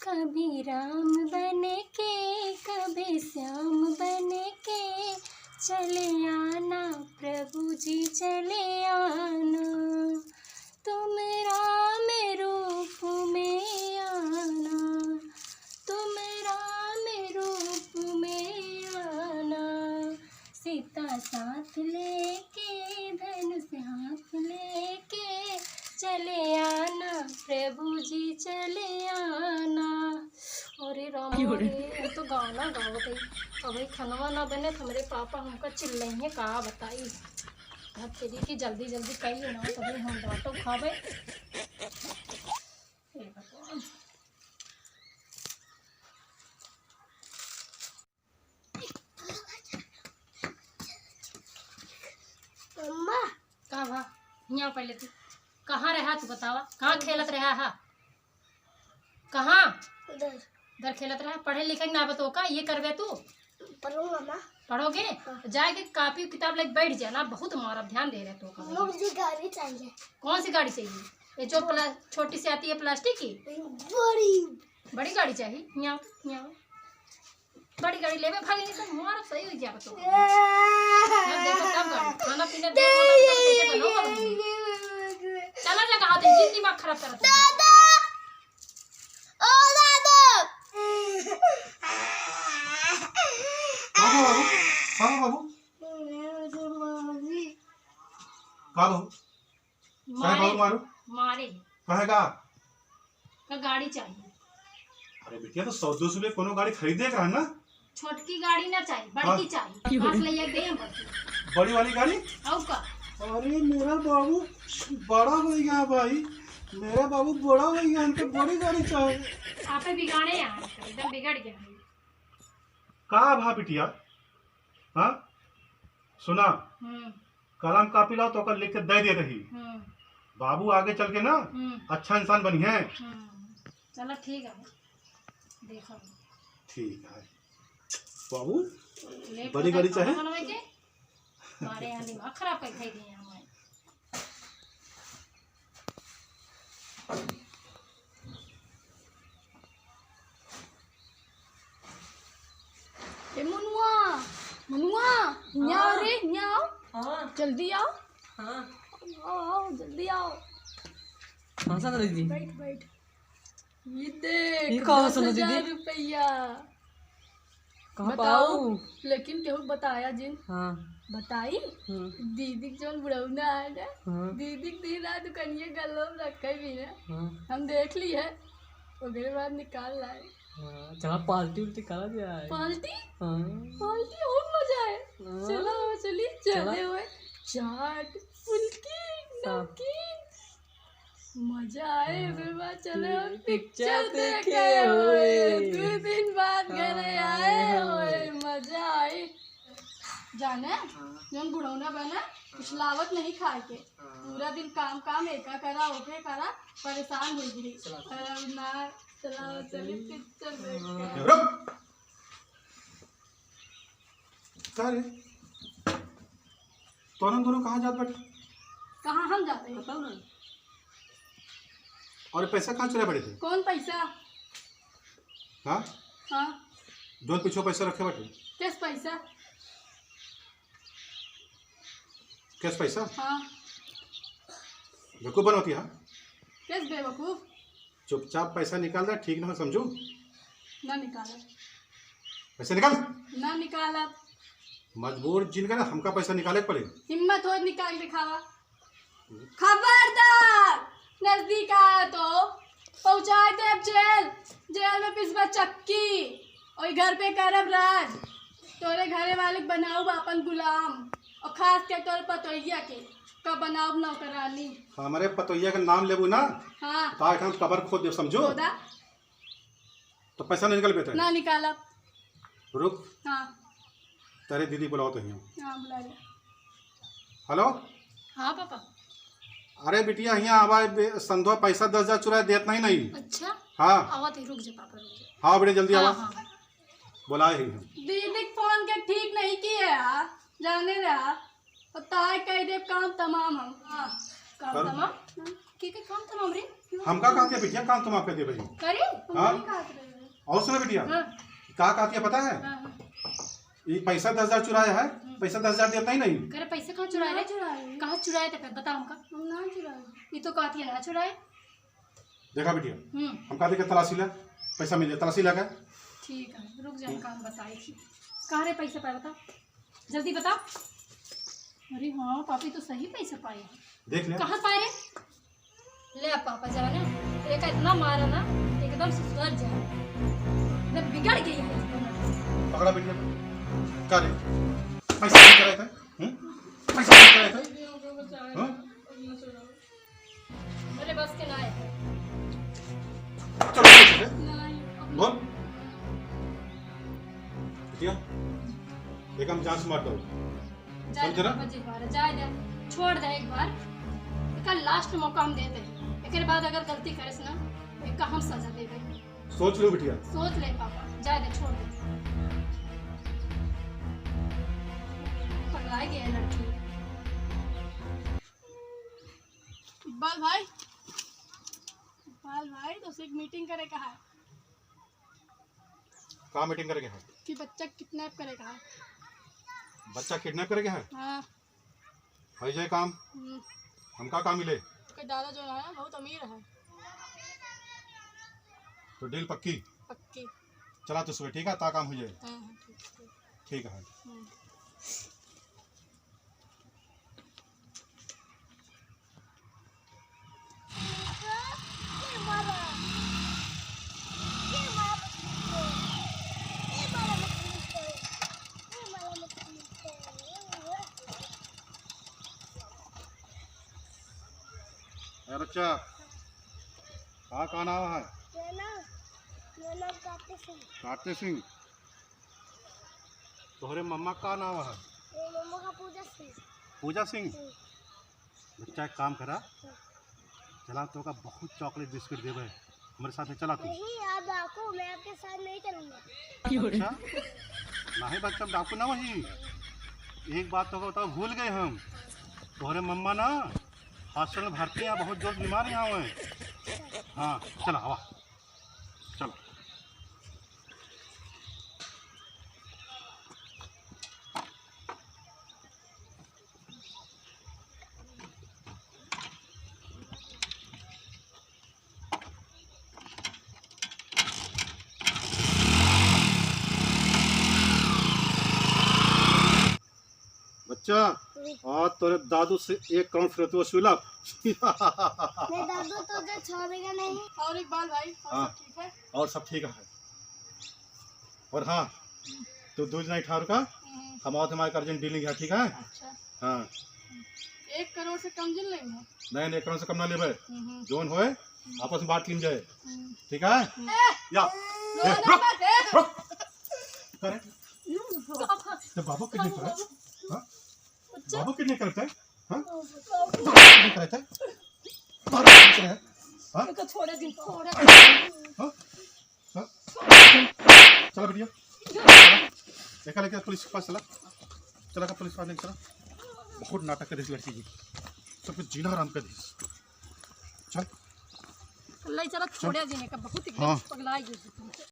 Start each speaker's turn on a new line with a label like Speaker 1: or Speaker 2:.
Speaker 1: कभी राम बन के कभी श्याम बन के चले आना प्रभु जी चले आना, तुम राम रूप में आना, तुम राम रूप में आना, सीता साथ लेके धनुष हाथ लेके चले आना प्रभु जी चले आना। अरे राम रे तो गाना गाओ भाई, अभी खनवा ना बने तो हमारे पापा हमका चिल्लाएंगे का बताई। अब तेरी की जल्दी जल्दी कही ना तभी हम डांटो खावे। हे भगवान
Speaker 2: मम्मा
Speaker 1: का भा यहाँ पहले तू कहाँ रहा, तू बतावा कहाँ खेलत रहा है, कहाँ
Speaker 2: उधर
Speaker 1: इधर खेलत रहा, पढ़े लिखे ना बतो का ये करवे तू
Speaker 2: पढ़ूंगा माँ।
Speaker 1: पढ़ोगे जाके कापी किताब लेके बैठ जाना, बहुत हमारा ध्यान दे रहे तो।
Speaker 2: मुझे गाड़ी चाहिए।
Speaker 1: कौन सी गाड़ी चाहिए? ये जो छोटी सी आती है प्लास्टिक की, बड़ी गाड़ी चाहिए? यहाँ यहाँ बड़ी गाड़ी लेवे भागे नहीं तो हमारा सही हो जाए तो। देखो तब गाड़ी खाना पीना चला जा कहा थे जिंदगी दिमाग खराब करता है।
Speaker 3: बाबू का बाबू
Speaker 1: मारे
Speaker 3: मारो
Speaker 1: मारे
Speaker 3: कहेगा
Speaker 1: का गाड़ी चाहिए।
Speaker 3: अरे बेटिया तो 100-200 रुपये कोनो गाड़ी खरीदे का है ना,
Speaker 1: छोटकी गाड़ी ना चाहिए बड़ी चाहिए, पास ले जाके दे हम
Speaker 3: बड़ी वाली गाड़ी।
Speaker 1: और का
Speaker 3: अरे मेरा बाबू बड़ा हो गया भाई, मेरा बाबू बड़ा हो गया, हमको बड़ी गाड़ी चाहिए।
Speaker 1: आप बिगाड़े यहाँ एकदम बिगड़ गया है।
Speaker 3: का भा बिटिया हाँ सुना, कलम कापी लाओ तो ओकर लिख के दे दे रही, बाबू आगे चल के ना अच्छा इंसान बनी है।
Speaker 1: चलो ठीक है देखो।
Speaker 3: ठीक है बाबू बड़ी गाड़ी चाहिए।
Speaker 1: हमारे यहाँ दिमाग खराब कर खाई दिए हमारे। मनुआ मनुआ न्याओ रे न्याओ। हाँ जल्दी आओ। हाँ आओ जल्दी आओ।
Speaker 4: हाँ सा दीदी
Speaker 1: बैठ बैठ। ये देख
Speaker 4: ये कहाँ से दीदी?
Speaker 1: 10,000 रुपया।
Speaker 4: कहाँ
Speaker 1: बताओ
Speaker 4: पाऊँ?
Speaker 1: लेकिन केहू बताया जिन
Speaker 4: हाँ
Speaker 1: बताई दीदी के जोन बुढ़ौना है ना, दीदी के दिन रात दुकानिया गलो में रखे भी ना, हम देख ली है उसके बाद निकाल लाए।
Speaker 4: चला पार्टी उल्टी करा जाए।
Speaker 1: पार्टी
Speaker 4: हाँ
Speaker 1: पार्टी और मजा है। चलो चलिए चले हुए चाट फुल्की नमकीन मजा आए। फिर बाद चले और पिक्चर देखे हुए 2 दिन बाद घरे आए हुए मजा आई। जाने जन बुढ़ौना बना कुछ लावत नहीं खाए के, पूरा दिन काम काम एका करा ओके करा परेशान हो गई। ना चलाओ चली पिक्चर देख।
Speaker 3: दोनों कहाँ जात बैठे?
Speaker 1: कहाँ हम जाते हैं
Speaker 4: बताओ ना।
Speaker 3: और पैसा कहाँ चले पड़े थे?
Speaker 1: कौन पैसा?
Speaker 3: हाँ
Speaker 1: हाँ
Speaker 3: जोन पीछे पैसा रखे बैठे?
Speaker 1: किस पैसा?
Speaker 3: कैस पैसा?
Speaker 1: हाँ
Speaker 3: बेवकूफ बनोती है।
Speaker 1: किस बेवकूफ?
Speaker 3: चुपचाप पैसा निकाल दे, ठीक ना समझू
Speaker 1: ना निकाला
Speaker 3: पैसा निकाल।
Speaker 1: ना निकाला
Speaker 3: मजबूर जिन का हमका पैसा निकाले पड़े।
Speaker 1: हिम्मत हो निकाल दिखावा। खबरदार नजदीक आया तो पहुंचा दे जेल, जेल में पिसवा चक्की और घर पे करब राज। तोरे घरे वाले बनाऊ अपन गुलाम और खास के तोर पतोहिया के कब बनाऊ नौकरानी।
Speaker 3: हमारे पतोहिया का नाम लेबू ना
Speaker 1: हाँ
Speaker 3: तो कबर खोद दे समझो।
Speaker 1: खोदा
Speaker 3: तो पैसा नहीं निकल बेटा।
Speaker 1: ना निकाला।
Speaker 3: रुक
Speaker 1: हाँ
Speaker 3: तेरे दीदी बुलाओ तो यहाँ।
Speaker 1: हाँ बुला ले।
Speaker 3: हेलो
Speaker 1: हाँ पापा।
Speaker 3: अरे बिटिया यहाँ आवा संधवा पैसा 10,000 चुरा देत नहीं।
Speaker 1: अच्छा
Speaker 3: हाँ
Speaker 1: आवत ही रुक जा पापा रुक जा।
Speaker 3: हाँ बेटे जल्दी आवा।
Speaker 1: हाँ, हाँ।
Speaker 3: बुलाए ही हम।
Speaker 1: दीदी फोन के ठीक नहीं किए यार जाने रहा और ताय कह दे काम तमाम हम। हाँ काम
Speaker 3: कर।
Speaker 1: तमाम के काम तमाम रे
Speaker 3: हम का कहते हैं बिटिया, काम तुम आप कहते भाई।
Speaker 1: करे
Speaker 3: हाँ और सुनो बिटिया,
Speaker 1: हाँ
Speaker 3: का कहती है पता है,
Speaker 1: हाँ
Speaker 3: ये पैसा 10,000 चुराया है, पैसा 10,000 देता ही नहीं।
Speaker 1: करे पैसे कहाँ चुराए रे कहाँ चुराए थे बता हमका
Speaker 2: ना चुराए।
Speaker 1: ये तो कहती है ना चुराए
Speaker 3: देखा बिटिया, हम कहते कि तलाशी ला, पैसा मिल जाए, तलाशी लगा।
Speaker 1: ठीक है रुक जाए काम बताई थी कहाँ रे पैसा पाए बता जल्दी बता। अरे हाँ पापी तो सही पैसा पाए हैं
Speaker 3: देख ले,
Speaker 1: कहाँ पाए रे ले पापा जाने एक इतना मारा ना एकदम से सुधर जाए मैं बिगड़ गई है
Speaker 3: पकड़ा बिटिया, क्या रे पैसा नहीं कराए थे, पैसा नहीं कराए थे, हाँ?
Speaker 1: मेरे बस के ना है
Speaker 3: चलो चलो, बोल बिटिया, एक हम जांच मार दो, समझ रहा?
Speaker 1: जाए दे छोड़ दे एक बार एक लास्ट मौका हम देते हैं एक बाद अगर गलती करे ना एक हम सजा देवे
Speaker 3: सोच लो बिटिया।
Speaker 1: सोच ले पापा जाए दे छोड़ दे पगला गया लड़की
Speaker 2: इकबाल भाई तो एक मीटिंग करे कहा है
Speaker 3: कहाँ मीटिंग करके है?
Speaker 2: कि बच्चा किडनैप करे कहा है।
Speaker 3: बच्चा किडनैप करके है,
Speaker 2: हाँ
Speaker 3: हो जाए काम, हम का काम मिले
Speaker 2: उसके दादा जो है बहुत अमीर है।
Speaker 3: तो डील पक्की,
Speaker 2: पक्की।
Speaker 3: चला तो सुबह, ठीक है, ता काम हो जाए।
Speaker 2: हाँ
Speaker 3: ठीक है। अरे बच्चा, कहाँ नाम है? कार्तिक सिंह। तोहरे मम्मा का नाम है? पूजा सिंह। बच्चा एक काम करा, चला तो का बहुत चॉकलेट बिस्किट देवे, हमारे साथ में चला तू।
Speaker 2: नहीं याद आपको, मैं आपके साथ नहीं चलूंगा।
Speaker 3: अच्छा नहीं बच्चा, डाकू ना वही। एक बात तो बताओ, भूल गए हम, तोहरे मम्मा ना हॉस्टल में भर्ती हैं, बहुत जोर बीमार यहाँ हुए। हाँ चला हवा, चलो। बच्चा, आज तोरे दादू से एक काउंट फिर तो वसूला।
Speaker 2: मैं दादू तो जो छोड़ेगा नहीं। और इकबाल भाई
Speaker 3: हाँ,
Speaker 2: ठीक है।
Speaker 3: और सब ठीक है। और हाँ, तो दूध नहीं ठार का, हम और तुम्हारे अर्जेंट डीलिंग है, ठीक है?
Speaker 2: अच्छा।
Speaker 3: हाँ
Speaker 2: 1 करोड़ से कम जिल नहीं है।
Speaker 3: नहीं 1 करोड़ से कम ना लेवे, जोन होए आपस में बात लीन जाए, ठीक है? या रुक करे तो बाबू कितने करे? हाँ बाबू कितने करते हैं? हाँ बाबू कितने करते हैं? बाबू कितने करते हैं? हाँ
Speaker 1: तो छोड़े दिन छोड़े
Speaker 3: हाँ हाँ चला बढ़िया, देखा लेके पुलिस के पास चला, चला का पुलिस के पास लेके चला। बहुत नाटक कर रही लड़की की, सब कुछ जीना आराम कर दी। चल
Speaker 1: ले चला छोड़े दिन का बहुत
Speaker 3: हाँ।
Speaker 1: पगला